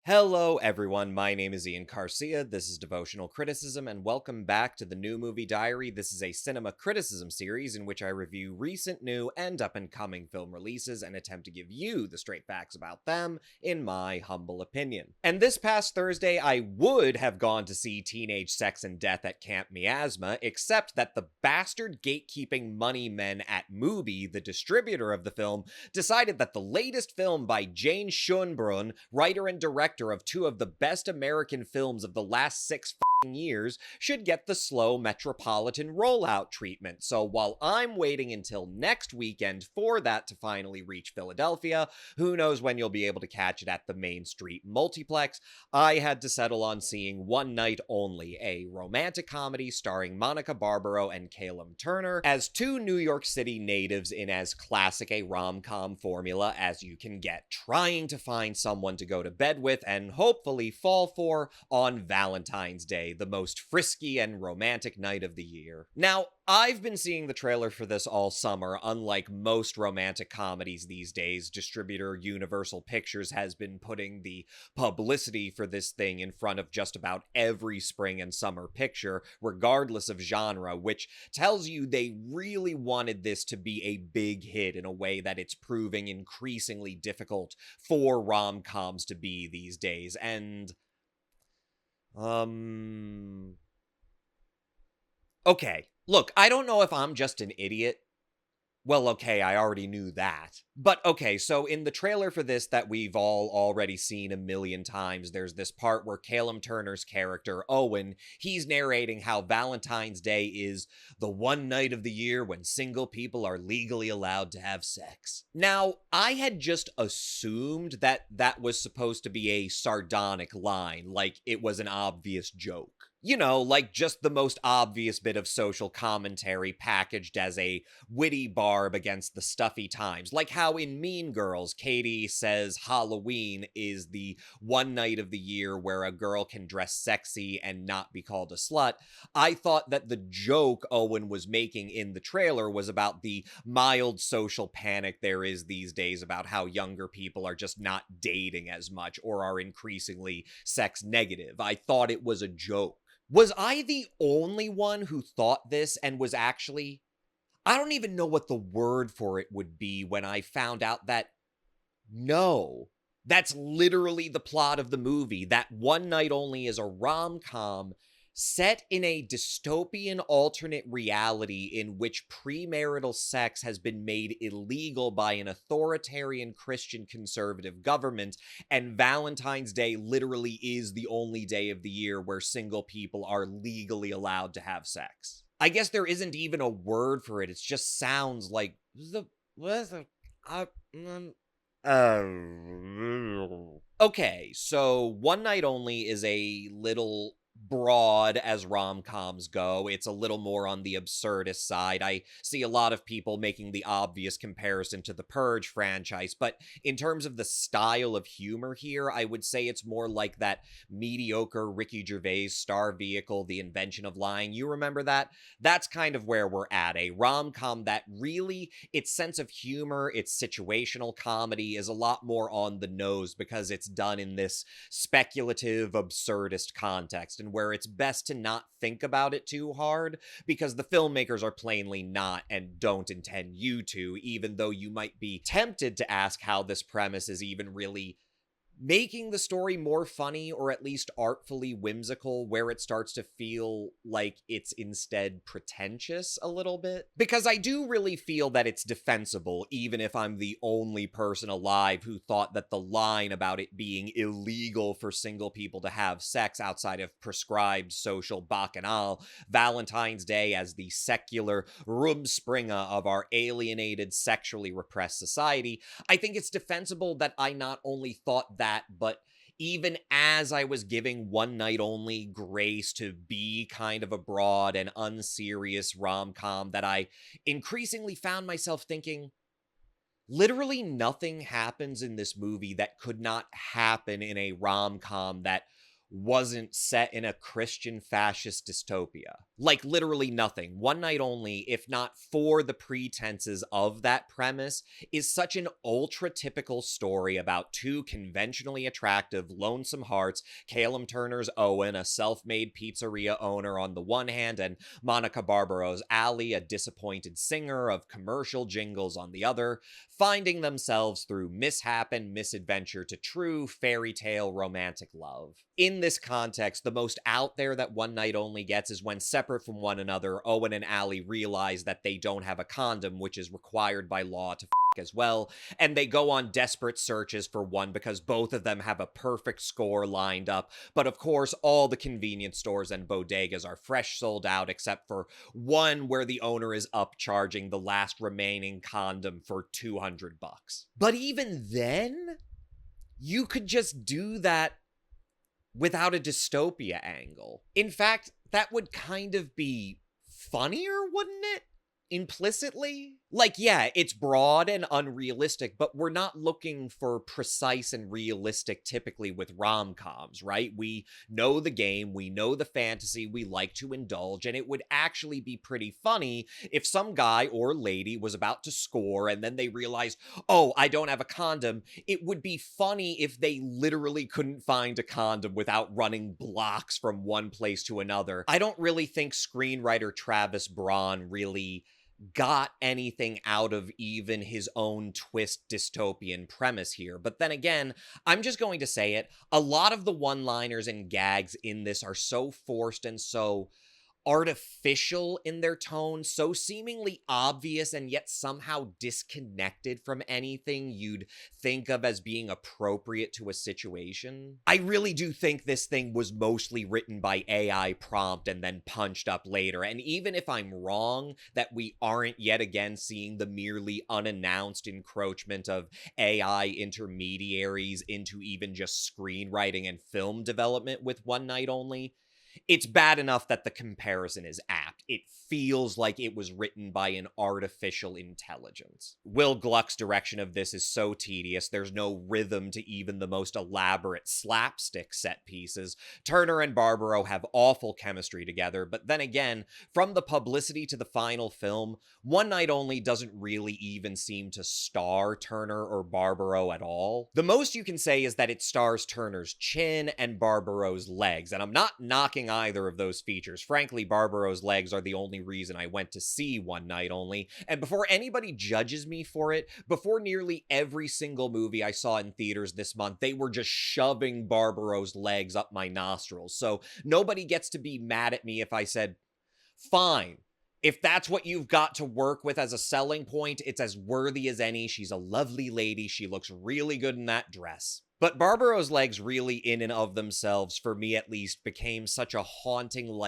Hello, everyone. My name is Ian Garcia. This is Devotional Criticism, and welcome back to the New Movie Diary. This is a cinema criticism series in which I review recent, new, and up and coming film releases and attempt to give you the straight facts about them, in my humble opinion. And this past Thursday, I would have gone to see Teenage Sex and Death at Camp Miasma, except that the bastard gatekeeping money men at Mubi, the distributor of the film, decided that the latest film by Jane Schoenbrunn, writer and director of two of the best American films of the last 6 years, should get the slow metropolitan rollout treatment. So while I'm waiting until next weekend for that to finally reach Philadelphia, who knows when you'll be able to catch it at the Main Street multiplex, I had to settle on seeing One Night Only, a romantic comedy starring Monica Barbaro and Calum Turner as two New York City natives in as classic a rom-com formula as you can get, trying to find someone to go to bed with and hopefully fall for on Valentine's Day, the most frisky and romantic night of the year. Now, I've been seeing the trailer for this all summer. Unlike most romantic comedies these days, distributor Universal Pictures has been putting the publicity for this thing in front of just about every spring and summer picture, regardless of genre, which tells you they really wanted this to be a big hit in a way that it's proving increasingly difficult for rom-coms to be these days. And okay, look, I don't know if I'm just an idiot. Well, okay, I already knew that. But okay, so in the trailer for this that we've all already seen a million times, there's this part where Calum Turner's character, Owen, he's narrating how Valentine's Day is the one night of the year when single people are legally allowed to have sex. Now, I had just assumed that that was supposed to be a sardonic line, like it was an obvious joke. You know, like just the most obvious bit of social commentary packaged as a witty barb against the stuffy times. Like how in Mean Girls, Katie says Halloween is the one night of the year where a girl can dress sexy and not be called a slut. I thought that the joke Owen was making in the trailer was about the mild social panic there is these days about how younger people are just not dating as much or are increasingly sex negative. I thought it was a joke. Was I the only one who thought this and was actually... I don't even know what the word for it would be when I found out that no, that's literally the plot of the movie. That One Night Only is a rom-com set in a dystopian alternate reality in which premarital sex has been made illegal by an authoritarian Christian conservative government, and Valentine's Day literally is the only day of the year where single people are legally allowed to have sex. I guess there isn't even a word for it. It just sounds like okay, so One Night Only is a little broad as rom-coms go. It's a little more on the absurdist side. I see a lot of people making the obvious comparison to the Purge franchise, but in terms of the style of humor here, I would say it's more like that mediocre Ricky Gervais star vehicle, The Invention of Lying. You remember that? That's kind of where we're at. A rom-com that really, its sense of humor, its situational comedy is a lot more on the nose because it's done in this speculative, absurdist context, and where it's best to not think about it too hard, because the filmmakers are plainly not and don't intend you to, even though you might be tempted to ask how this premise is even really making the story more funny or at least artfully whimsical, where it starts to feel like it's instead pretentious a little bit. Because I do really feel that it's defensible, even if I'm the only person alive who thought that the line about it being illegal for single people to have sex outside of prescribed social bacchanal, Valentine's Day as the secular Rumspringa of our alienated, sexually repressed society, I think it's defensible that I not only thought that, but even as I was giving One Night Only grace to be kind of a broad and unserious rom-com, that I increasingly found myself thinking, literally nothing happens in this movie that could not happen in a rom-com that wasn't set in a Christian fascist dystopia. Like, literally nothing. One Night Only, if not for the pretenses of that premise, is such an ultra-typical story about two conventionally attractive, lonesome hearts, Callum Turner's Owen, a self-made pizzeria owner on the one hand, and Monica Barbaro's Allie, a disappointed singer of commercial jingles on the other, finding themselves through mishap and misadventure to true fairy tale romantic love. In this context, the most out there that One Night Only gets is when, separate from one another, Owen and Allie realize that they don't have a condom, which is required by law to as well, and they go on desperate searches for one because both of them have a perfect score lined up, but of course all the convenience stores and bodegas are fresh sold out except for one where the owner is upcharging the last remaining condom for $200. But even then, you could just do that without a dystopia angle. In fact, that would kind of be funnier, wouldn't it? Implicitly? Like, yeah, it's broad and unrealistic, but we're not looking for precise and realistic typically with rom-coms, right? We know the game, we know the fantasy, we like to indulge, and it would actually be pretty funny if some guy or lady was about to score and then they realized, oh, I don't have a condom. It would be funny if they literally couldn't find a condom without running blocks from one place to another. I don't really think screenwriter Travis Braun really got anything out of even his own twist dystopian premise here. But then again, I'm just going to say it, a lot of the one-liners and gags in this are so forced and so artificial in their tone, so seemingly obvious and yet somehow disconnected from anything you'd think of as being appropriate to a situation. I really do think this thing was mostly written by AI prompt and then punched up later, and even if I'm wrong that we aren't yet again seeing the merely unannounced encroachment of AI intermediaries into even just screenwriting and film development with One Night Only, it's bad enough that the comparison is apt. It feels like it was written by an artificial intelligence. Will Gluck's direction of this is so tedious, there's no rhythm to even the most elaborate slapstick set pieces. Turner and Barbaro have awful chemistry together, but then again, from the publicity to the final film, One Night Only doesn't really even seem to star Turner or Barbaro at all. The most you can say is that it stars Turner's chin and Barbaro's legs, and I'm not knocking either of those features. Frankly, Barbaro's legs are the only reason I went to see One Night Only, and before anybody judges me for it, before nearly every single movie I saw in theaters this month, they were just shoving Barbaro's legs up my nostrils, so nobody gets to be mad at me if I said, fine. If that's what you've got to work with as a selling point, it's as worthy as any. She's a lovely lady. She looks really good in that dress. But Barbaro's legs really in and of themselves, for me at least, became such a haunting,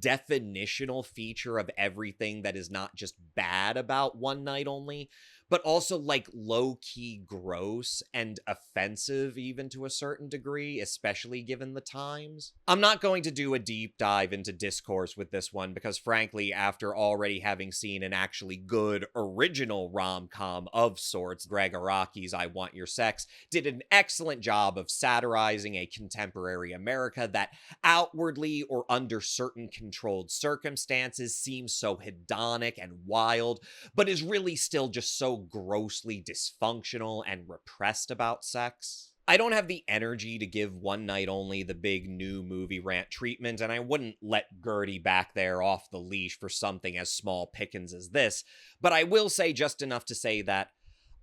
definitional feature of everything that is not just bad about One Night Only, but also low-key gross and offensive even to a certain degree, especially given the times. I'm not going to do a deep dive into discourse with this one because frankly, after already having seen an actually good original rom-com of sorts, Greg Araki's I Want Your Sex did an excellent job of satirizing a contemporary America that outwardly or under certain controlled circumstances seems so hedonic and wild, but is really still just so grossly dysfunctional and repressed about sex. I don't have the energy to give One Night Only the big new movie rant treatment, and I wouldn't let Gertie back there off the leash for something as small pickings as this, but I will say just enough to say that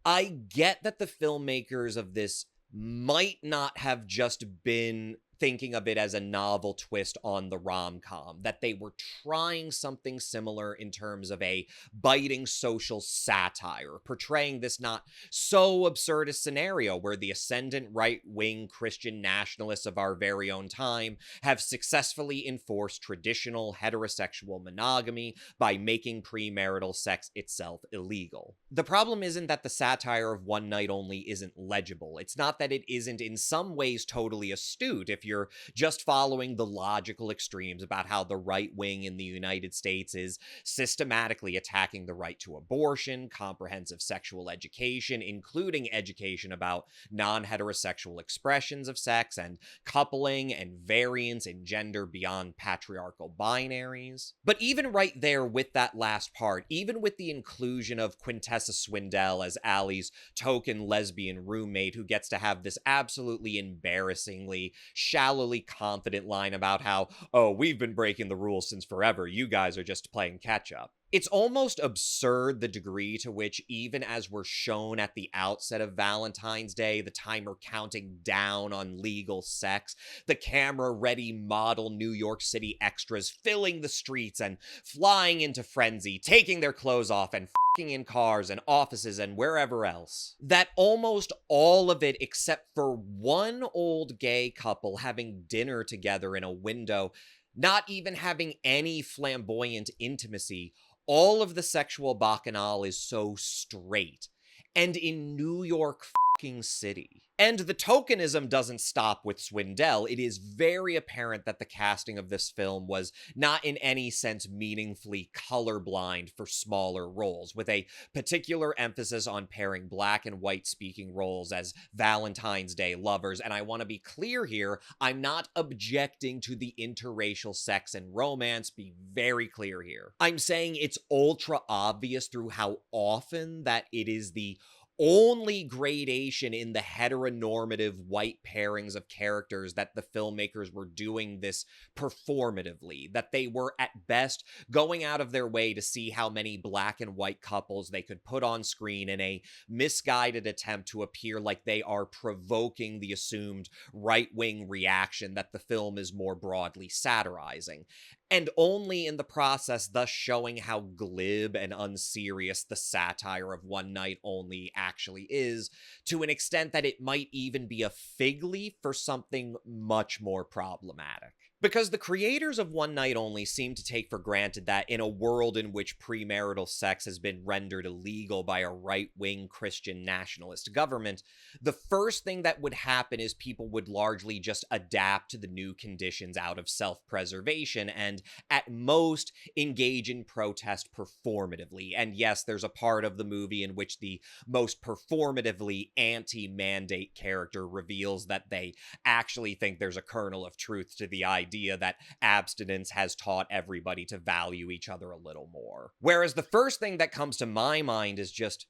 I get that the filmmakers of this might not have just been thinking of it as a novel twist on the rom-com, that they were trying something similar in terms of a biting social satire, portraying this not so absurdist scenario where the ascendant right-wing Christian nationalists of our very own time have successfully enforced traditional heterosexual monogamy by making premarital sex itself illegal. The problem isn't that the satire of One Night Only isn't legible. It's not that it isn't in some ways totally astute if you're just following the logical extremes about how the right wing in the United States is systematically attacking the right to abortion, comprehensive sexual education, including education about non-heterosexual expressions of sex and coupling and variance in gender beyond patriarchal binaries. But even right there with that last part, even with the inclusion of Quintessa Swindell as Allie's token lesbian roommate who gets to have this absolutely embarrassingly, shallowly confident line about how, oh, we've been breaking the rules since forever, you guys are just playing catch up. It's almost absurd the degree to which, even as we're shown at the outset of Valentine's Day, the timer counting down on legal sex, the camera-ready model New York City extras filling the streets and flying into frenzy, taking their clothes off and f***ing in cars and offices and wherever else, that almost all of it, except for one old gay couple having dinner together in a window, not even having any flamboyant intimacy, all of the sexual bacchanal is so straight, and in New York fucking City. And the tokenism doesn't stop with Swindell. It is very apparent that the casting of this film was not in any sense meaningfully colorblind for smaller roles, with a particular emphasis on pairing black and white speaking roles as Valentine's Day lovers. And I want to be clear here, I'm not objecting to the interracial sex and romance, be very clear here. I'm saying it's ultra obvious through how often that it is the only gradation in the heteronormative white pairings of characters that the filmmakers were doing this performatively, that they were at best going out of their way to see how many black and white couples they could put on screen in a misguided attempt to appear like they are provoking the assumed right-wing reaction that the film is more broadly satirizing, and only in the process thus showing how glib and unserious the satire of One Night Only actually is, to an extent that it might even be a fig leaf for something much more problematic. Because the creators of One Night Only seem to take for granted that in a world in which premarital sex has been rendered illegal by a right-wing Christian nationalist government, the first thing that would happen is people would largely just adapt to the new conditions out of self-preservation and, at most, engage in protest performatively. And yes, there's a part of the movie in which the most performatively anti-mandate character reveals that they actually think there's a kernel of truth to the idea that abstinence has taught everybody to value each other a little more. Whereas the first thing that comes to my mind is just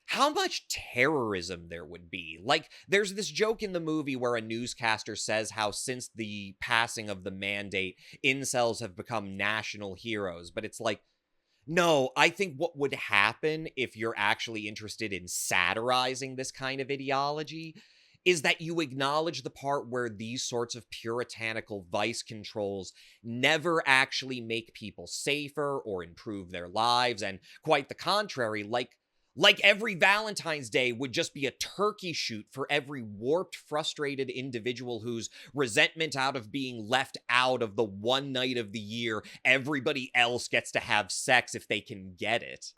how much terrorism there would be. Like, there's this joke in the movie where a newscaster says how since the passing of the mandate, incels have become national heroes, but it's like, no, I think what would happen if you're actually interested in satirizing this kind of ideology is that you acknowledge the part where these sorts of puritanical vice controls never actually make people safer or improve their lives, and quite the contrary, like every Valentine's Day would just be a turkey shoot for every warped, frustrated individual whose resentment out of being left out of the one night of the year everybody else gets to have sex if they can get it.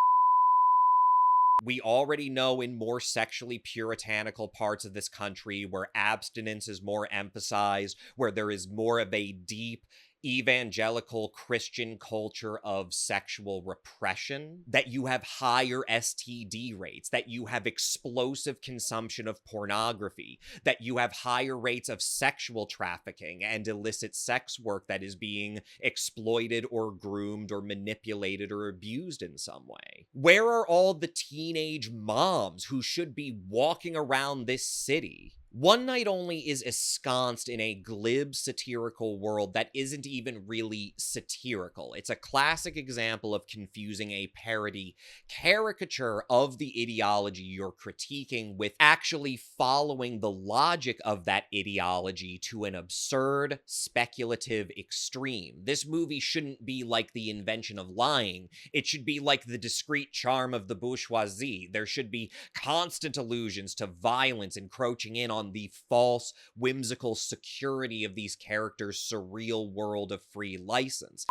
We already know in more sexually puritanical parts of this country where abstinence is more emphasized, where there is more of a deep evangelical Christian culture of sexual repression, that you have higher STD rates, that you have explosive consumption of pornography, that you have higher rates of sexual trafficking and illicit sex work that is being exploited or groomed or manipulated or abused in some way. Where are all the teenage moms who should be walking around this city? One Night Only is ensconced in a glib satirical world that isn't even really satirical. It's a classic example of confusing a parody caricature of the ideology you're critiquing with actually following the logic of that ideology to an absurd, speculative extreme. This movie shouldn't be like The Invention of Lying. It should be like The Discreet Charm of the Bourgeoisie. There should be constant allusions to violence encroaching in on the false, whimsical security of these characters' surreal world of free license.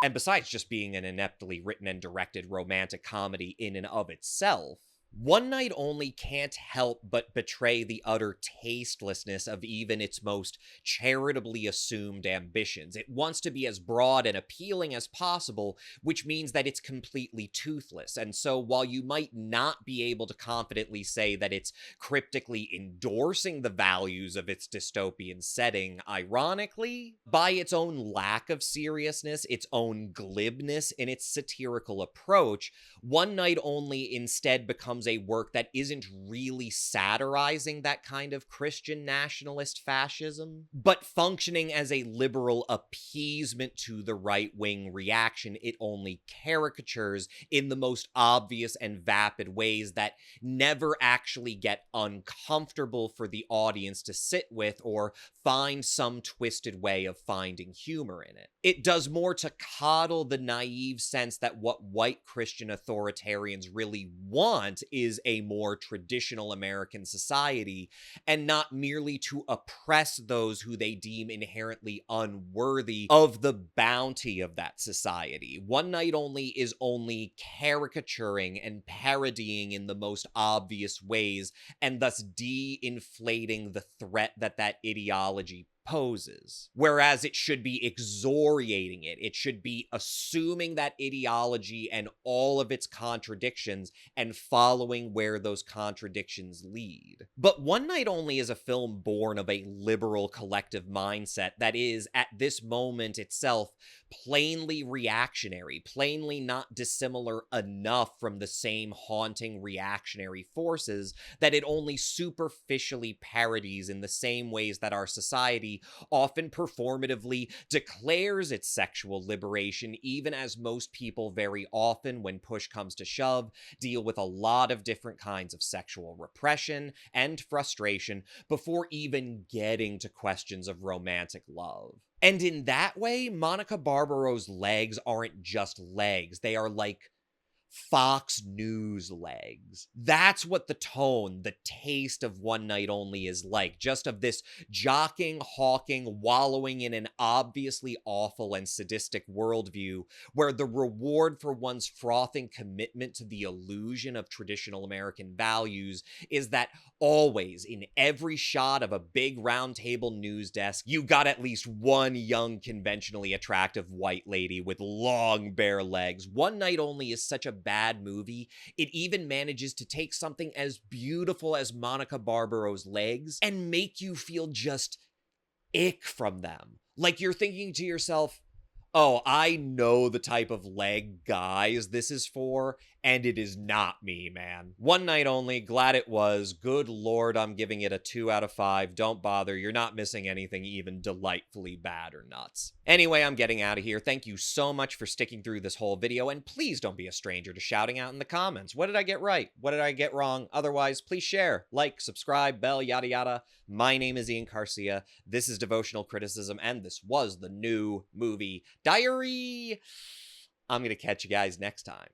And besides just being an ineptly written and directed romantic comedy in and of itself, One Night Only can't help but betray the utter tastelessness of even its most charitably assumed ambitions. It wants to be as broad and appealing as possible, which means that it's completely toothless. And so, while you might not be able to confidently say that it's cryptically endorsing the values of its dystopian setting, ironically, by its own lack of seriousness, its own glibness in its satirical approach, One Night Only instead becomes a work that isn't really satirizing that kind of Christian nationalist fascism, but functioning as a liberal appeasement to the right-wing reaction it only caricatures in the most obvious and vapid ways that never actually get uncomfortable for the audience to sit with or find some twisted way of finding humor in it. It does more to coddle the naive sense that what white Christian authoritarians really want is a more traditional American society, and not merely to oppress those who they deem inherently unworthy of the bounty of that society. One Night Only is only caricaturing and parodying in the most obvious ways, and thus de-inflating the threat that that ideology poses. Whereas it should be excoriating it. It should be assuming that ideology and all of its contradictions and following where those contradictions lead. But One Night Only is a film born of a liberal collective mindset that is, at this moment itself, plainly reactionary, plainly not dissimilar enough from the same haunting reactionary forces that it only superficially parodies in the same ways that our society often performatively declares its sexual liberation, even as most people very often, when push comes to shove, deal with a lot of different kinds of sexual repression and frustration before even getting to questions of romantic love. And in that way, Monica Barbaro's legs aren't just legs, they are like Fox News legs. That's what the tone, the taste of One Night Only is like. Just of this jockeying, hawking, wallowing in an obviously awful and sadistic worldview where the reward for one's frothing commitment to the illusion of traditional American values is that always, in every shot of a big round table news desk, you got at least one young, conventionally attractive white lady with long, bare legs. One Night Only is such a bad movie, it even manages to take something as beautiful as Monica Barbaro's legs and make you feel just ick from them. Like you're thinking to yourself, oh, I know the type of leg guys this is for, and it is not me, man. One Night Only, glad it was. Good lord, I'm giving it a 2 out of 5. Don't bother, you're not missing anything even delightfully bad or nuts. Anyway, I'm getting out of here. Thank you so much for sticking through this whole video, and please don't be a stranger to shouting out in the comments. What did I get right? What did I get wrong? Otherwise, please share, like, subscribe, bell, yada yada. My name is Ian Garcia. This is Devotional Criticism, and this was the new movie diary. I'm gonna catch you guys next time.